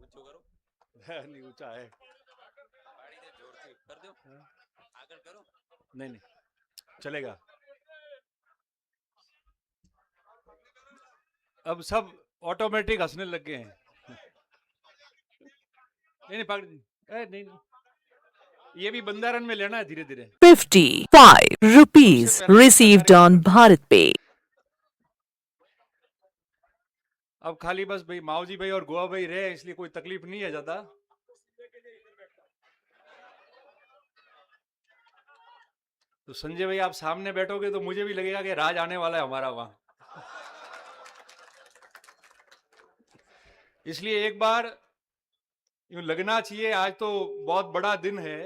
ऊंचो करो। नहीं ऊंचा है। गाड़ी दे जोर से कर दो। आगे करो। नहीं नहीं चलेगा। अब सब ऑटोमेटिक हंसने लग गए हैं। नहीं नहीं पकड़ नहीं नहीं ये भी बंधारण में लेना है धीरे धीरे। 55 rupees सबसे पहले received on Bharat Pay. अब खाली बस भाई माओजी भाई और गोवा भाई रहे इसलिए कोई तकलीफ नहीं है ज्यादा। तो संजय भाई आप सामने बैठोगे तो मुझे भी लगेगा कि राज आने वाला है हमारा वहां। इसलिए एक बार यूं लगना चाहिए आज तो बहुत बड़ा दिन है।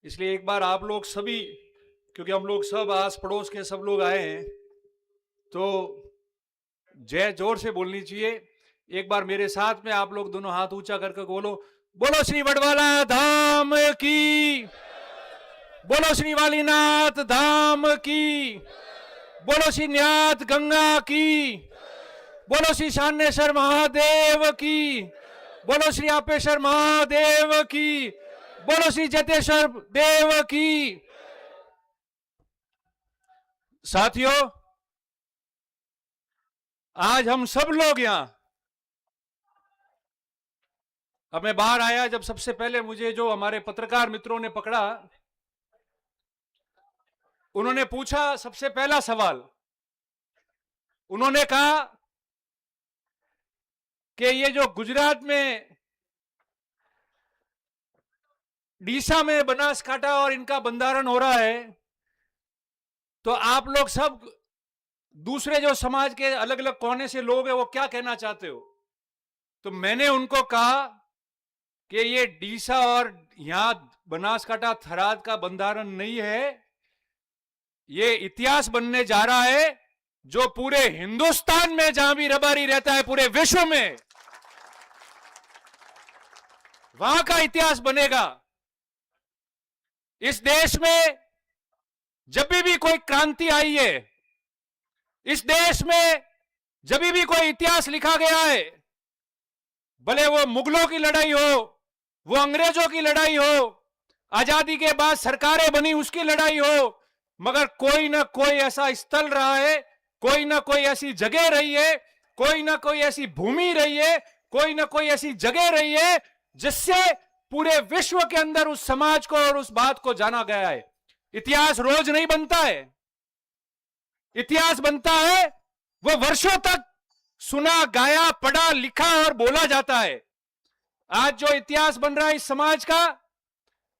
इसलिए एक बार आप लोग सभी, क्योंकि हम लोग सब आस पड़ोस के सब लोग आए हैं, तो जय जोर से बोलनी चाहिए। एक बार मेरे साथ में आप लोग दोनों हाथ ऊंचा करके बोलो, बोलो श्री वडवाला धाम की, बोलो श्री वालीनाथ धाम की, बोलो श्री न्यात गंगा की, बोलो श्री शानेश्वर महादेव की, बोलो श्री आपेश्वर महादेव की, बोलो श्री जतेश्वर देव की। साथियों, आज हम सब लोग यहां, अब मैं बाहर आया जब सबसे पहले मुझे जो हमारे पत्रकार मित्रों ने पकड़ा, उन्होंने पूछा सबसे पहला सवाल, उन्होंने कहा कि ये जो गुजरात में डीसा में बनासकांठा और इनका बंधारण हो रहा है, तो आप लोग सब दूसरे जो समाज के अलग अलग कोने से लोग हैं वो क्या कहना चाहते हो। तो मैंने उनको कहा कि ये डीसा और यहां बनासकांठा थराद का बंधारण नहीं है, ये इतिहास बनने जा रहा है जो पूरे हिंदुस्तान में जहां भी रबारी रहता है, पूरे विश्व में वहां का इतिहास बनेगा। इस देश में जब भी कोई क्रांति आई है, इस देश में जब भी कोई इतिहास लिखा गया है, भले वो मुगलों की लड़ाई हो, वो अंग्रेजों की लड़ाई हो, आजादी के बाद सरकारें बनी उसकी लड़ाई हो, मगर कोई ना कोई ऐसा स्थल रहा है, कोई ना कोई ऐसी जगह रही है, कोई ना कोई ऐसी भूमि रही है, कोई ना कोई ऐसी जगह रही है जिससे पूरे विश्व के अंदर उस समाज को और उस बात को जाना गया है। इतिहास रोज नहीं बनता है, इतिहास बनता है वो वर्षों तक सुना गाया पढ़ा लिखा और बोला जाता है। आज जो इतिहास बन रहा है इस समाज का,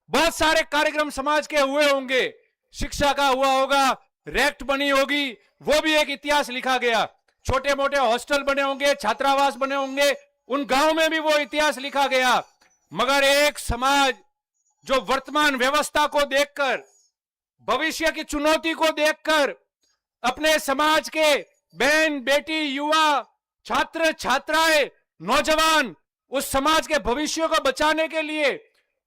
बहुत सारे कार्यक्रम समाज के हुए होंगे, शिक्षा का हुआ होगा, रैक्ट बनी होगी, वो भी एक इतिहास लिखा गया, छोटे मोटे हॉस्टल बने होंगे, छात्रावास बने होंगे, उन गांव में भी वो इतिहास लिखा गया। मगर एक समाज जो वर्तमान व्यवस्था को देखकर, भविष्य की चुनौती को देखकर, अपने समाज के बहन बेटी युवा छात्र छात्राएं नौजवान उस समाज के भविष्य को बचाने के लिए,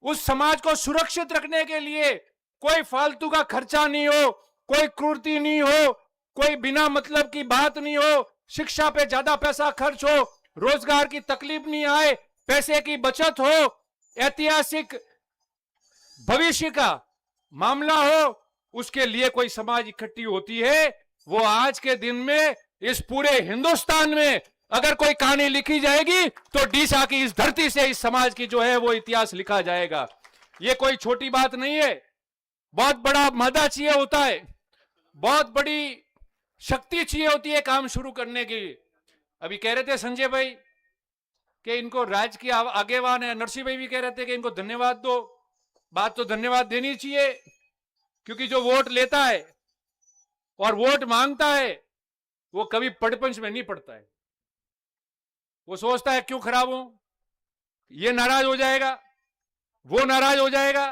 उस समाज को सुरक्षित रखने के लिए कोई फालतू का खर्चा नहीं हो, कोई क्रूरती नहीं हो, कोई बिना मतलब की बात नहीं हो, शिक्षा पे ज्यादा पैसा खर्च हो, रोजगार की तकलीफ नहीं आए, पैसे की बचत हो, ऐतिहासिक भविष्य का मामला हो, उसके लिए कोई समाज इकट्ठी होती है। वो आज के दिन में इस पूरे हिंदुस्तान में अगर कोई कहानी लिखी जाएगी तो डीसा की इस धरती से इस समाज की जो है वो इतिहास लिखा जाएगा। ये कोई छोटी बात नहीं है, बहुत बड़ा मादा चाहिए होता है, बहुत बड़ी शक्ति चाहिए होती है काम शुरू करने की। अभी कह रहे थे संजय भाई कि इनको राज्य की आगेवान है, नरसिंह भाई भी कह रहे थे कि इनको धन्यवाद दो। बात तो धन्यवाद देनी चाहिए, क्योंकि जो वोट लेता है और वोट मांगता है वो कभी पड़पंच में नहीं पड़ता है। वो सोचता है क्यों खराब हो, ये नाराज हो जाएगा, वो नाराज हो जाएगा,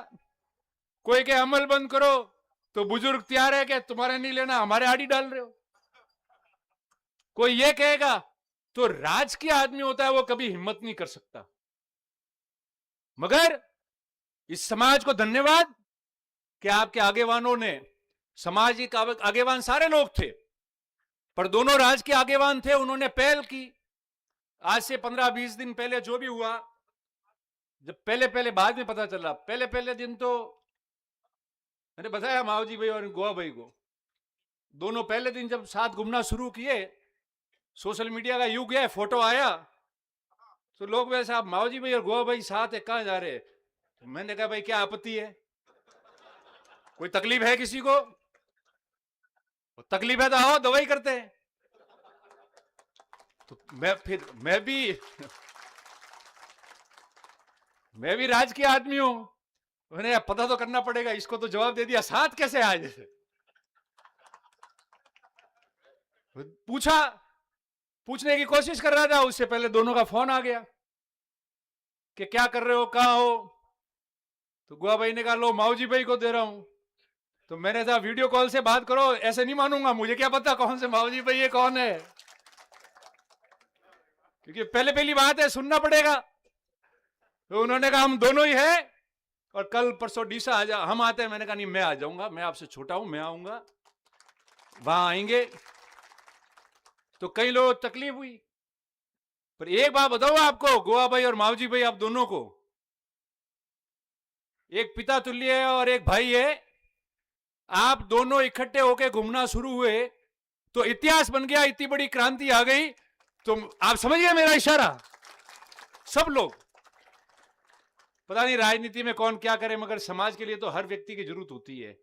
कोई के अमल बंद करो तो बुजुर्ग तैयार है कि तुम्हारे नहीं लेना, हमारे आड़ी डाल रहे हो। कोई ये कहेगा तो राजकीय आदमी होता है वो कभी हिम्मत नहीं कर सकता। मगर इस समाज को धन्यवाद कि आपके आगेवानों ने, सामाजिक आगेवान सारे लोग थे पर दोनों राज के आगेवान थे, उन्होंने पहल की, आज से 15-20 दिन पहले जो भी हुआ, जब पहले पहले बाद में पता चला, पहले पहले दिन तो मैंने बताया माओजी भाई और गोवा भाई को, दोनों पहले दिन जब साथ घूमना शुरू किए, सोशल मीडिया का युग है, फोटो आया तो लोग वैसे आप माओजी भाई और गोवा भाई साथ है, कहां जा रहे हैं? तो मैंने कहा भाई क्या आपत्ति है, कोई तकलीफ है किसी को? तकलीफ है तो आओ दवाई करते हैं। तो मैं भी राजकीय आदमी हूं, मैंने पता तो करना पड़ेगा, इसको तो जवाब दे दिया, साथ कैसे आज? पूछने की कोशिश कर रहा था, उससे पहले दोनों का फोन आ गया कि क्या कर रहे हो, कहां हो? तो गोवा भाई ने कहा लो माओजी भाई को दे रहा हूं। तो मैंने कहा वीडियो कॉल से बात करो, ऐसे नहीं मानूंगा, मुझे क्या पता कौन से माओजी भाई है कौन है, क्योंकि पहली बात है, सुनना पड़ेगा। तो उन्होंने कहा हम दोनों ही है और कल परसों डीसा आ जा, हम आते हैं। मैंने कहा नहीं मैं आ जाऊंगा, मैं आपसे छोटा हूं, मैं आऊंगा, वहां आएंगे। तो कई लोगों को तकलीफ हुई, पर एक बात बताओ आपको, गोवा भाई और माओजी भाई आप दोनों को, एक पिता तुल्य है और एक भाई है, आप दोनों इकट्ठे होके घूमना शुरू हुए तो इतिहास बन गया, इतनी बड़ी क्रांति आ गई। तो आप समझ गए मेरा इशारा? सब लोग, पता नहीं राजनीति में कौन क्या करे, मगर समाज के लिए तो हर व्यक्ति की जरूरत होती है।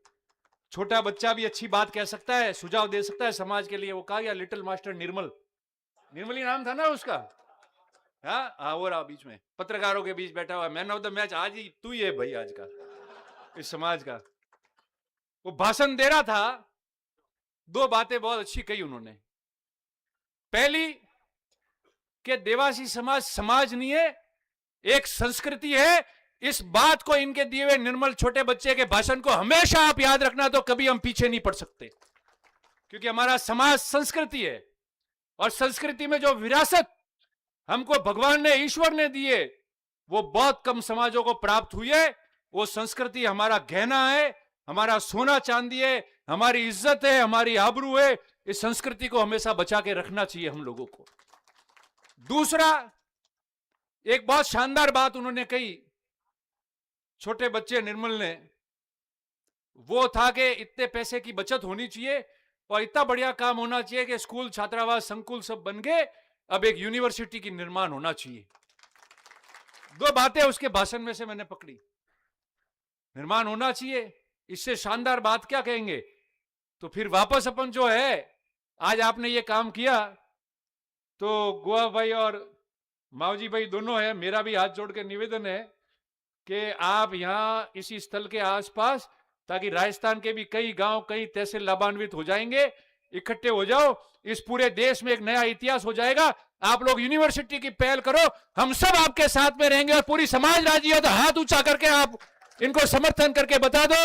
छोटा बच्चा भी अच्छी बात कह सकता है, सुझाव दे सकता है समाज के लिए। वो कहा गया लिटिल मास्टर निर्मल ही नाम था ना उसका, हाँ वो रहा बीच में पत्रकारों के बीच बैठा हुआ, मैन ऑफ द मैच आज ही तू ही है भाई आज का इस समाज का। वो भाषण दे रहा था, दो बातें बहुत अच्छी कही उन्होंने। पहली कि देवासी समाज नहीं है, एक संस्कृति है। इस बात को इनके दिए हुए निर्मल छोटे बच्चे के भाषण को हमेशा आप याद रखना, तो कभी हम पीछे नहीं पड़ सकते, क्योंकि हमारा समाज संस्कृति है। और संस्कृति में जो विरासत हमको भगवान ने, ईश्वर ने दी है, वो बहुत कम समाजों को प्राप्त हुई है। वो संस्कृति हमारा गहना है, हमारा सोना चांदी है, हमारी इज्जत है, हमारी आबरू है। इस संस्कृति को हमेशा बचा के रखना चाहिए हम लोगों को। दूसरा, एक बहुत शानदार बात उन्होंने कही छोटे बच्चे निर्मल ने, वो था कि इतने पैसे की बचत होनी चाहिए और इतना बढ़िया काम होना चाहिए कि स्कूल, छात्रावास, संकुल सब बन गए, अब एक यूनिवर्सिटी की निर्माण होना चाहिए। दो बातें उसके भाषण में से मैंने पकड़ी, निर्माण होना चाहिए, इससे शानदार बात क्या कहेंगे? तो फिर वापस अपन जो है, आज आपने ये काम किया, तो गोवा भाई और माओजी भाई दोनों है, मेरा भी हाथ जोड़ के निवेदन है कि आप यहां इसी स्थल के आसपास, ताकि राजस्थान के भी कई गांव, कई तहसील लाभान्वित हो जाएंगे, इकट्ठे हो जाओ, इस पूरे देश में एक नया इतिहास हो जाएगा। आप लोग यूनिवर्सिटी की पहल करो, हम सब आपके साथ में रहेंगे और पूरी समाज राजी है तो हाथ ऊंचा करके आप इनको समर्थन करके बता दो।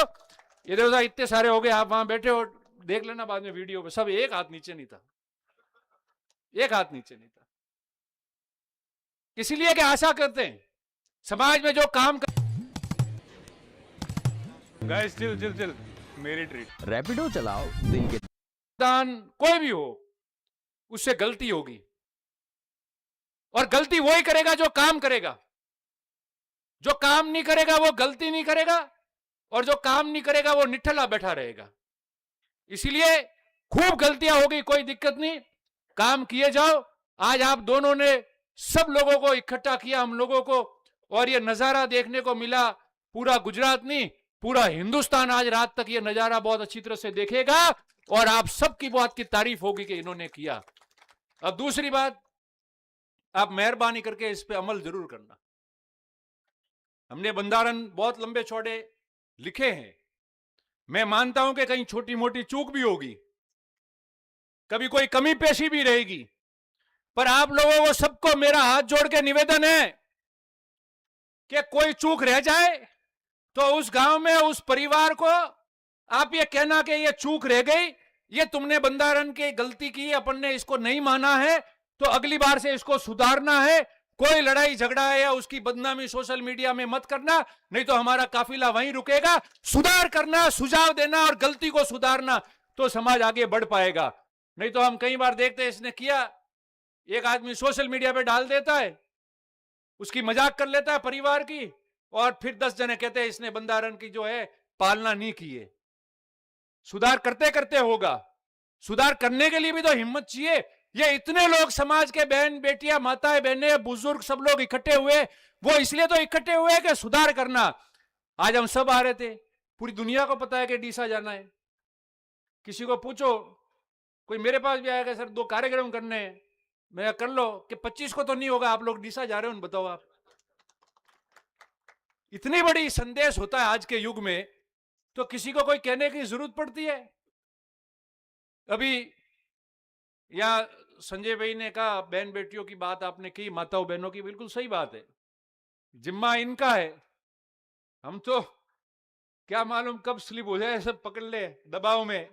ये देखो इतने सारे हो गए, आप वहां बैठे हो, देख लेना बाद में वीडियो में, सब एक हाथ नीचे नहीं था, एक हाथ नीचे नहीं था। इसलिए कि आशा करते हैं समाज में जो काम कर... गाइस चिल मेरी ट्रीट। रैपिडो चलाओ दिन के दान कोई भी हो, उससे गलती होगी, और गलती वही करेगा जो काम करेगा। जो काम नहीं करेगा वो गलती नहीं करेगा, और जो काम नहीं करेगा वो निठल्ला बैठा रहेगा। इसीलिए खूब गलतियां होगी, कोई दिक्कत नहीं, काम किए जाओ। आज आप दोनों ने सब लोगों को इकट्ठा किया, हम लोगों को, और ये नजारा देखने को मिला। पूरा गुजरात नहीं, पूरा हिंदुस्तान आज रात तक ये नजारा बहुत अच्छी तरह से देखेगा, और आप सबकी बात की तारीफ होगी कि इन्होंने किया। अब दूसरी बात, आप मेहरबानी करके इस पे अमल जरूर करना। हमने बंधारण बहुत लंबे चौड़े लिखे हैं, मैं मानता हूं कि कहीं छोटी मोटी चूक भी होगी, कभी कोई कमी पेशी भी रहेगी, पर आप लोगों को सबको मेरा हाथ जोड़ के निवेदन है कि कोई चूक रह जाए तो उस गांव में उस परिवार को आप ये कहना कि ये चूक रह गई, ये तुमने बंधारण की गलती की, अपन ने इसको नहीं माना है, तो अगली बार से इसको सुधारना है। कोई लड़ाई झगड़ा है या उसकी बदनामी सोशल मीडिया में मत करना, नहीं तो हमारा काफिला वहीं रुकेगा। सुधार करना, सुझाव देना और गलती को सुधारना, तो समाज आगे बढ़ पाएगा। नहीं तो हम कई बार देखते हैं इसने किया, एक आदमी सोशल मीडिया पे डाल देता है, उसकी मजाक कर लेता है परिवार की, और फिर 10 जने कहते हैं इसने बंधारण की जो है पालना नहीं की है। सुधार करते करते होगा। सुधार करने के लिए भी तो हिम्मत चाहिए। ये इतने लोग समाज के बहन बेटियां माताएं बहनें बुजुर्ग सब लोग इकट्ठे हुए, वो इसलिए तो इकट्ठे हुए कि सुधार करना। आज हम सब आ रहे थे, पूरी दुनिया को पता है कि डीसा जाना है। किसी को पूछो, कोई मेरे पास भी आएगा, सर 2 कार्यक्रम करने हैं, मैं कर लो, कि 25 को तो नहीं होगा, आप लोग डीसा जा रहे हो, बताओ आप। इतनी बड़ी संदेश होता है आज के युग में, तो किसी को कोई कहने की जरूरत पड़ती है? अभी यहां संजय भाई ने कहा बहन बेटियों की बात आपने की, माताओं बहनों की, बिल्कुल सही बात है, जिम्मा इनका है। हम तो क्या मालूम कब स्लिप हो जाए, सब पकड़ ले दबाव में।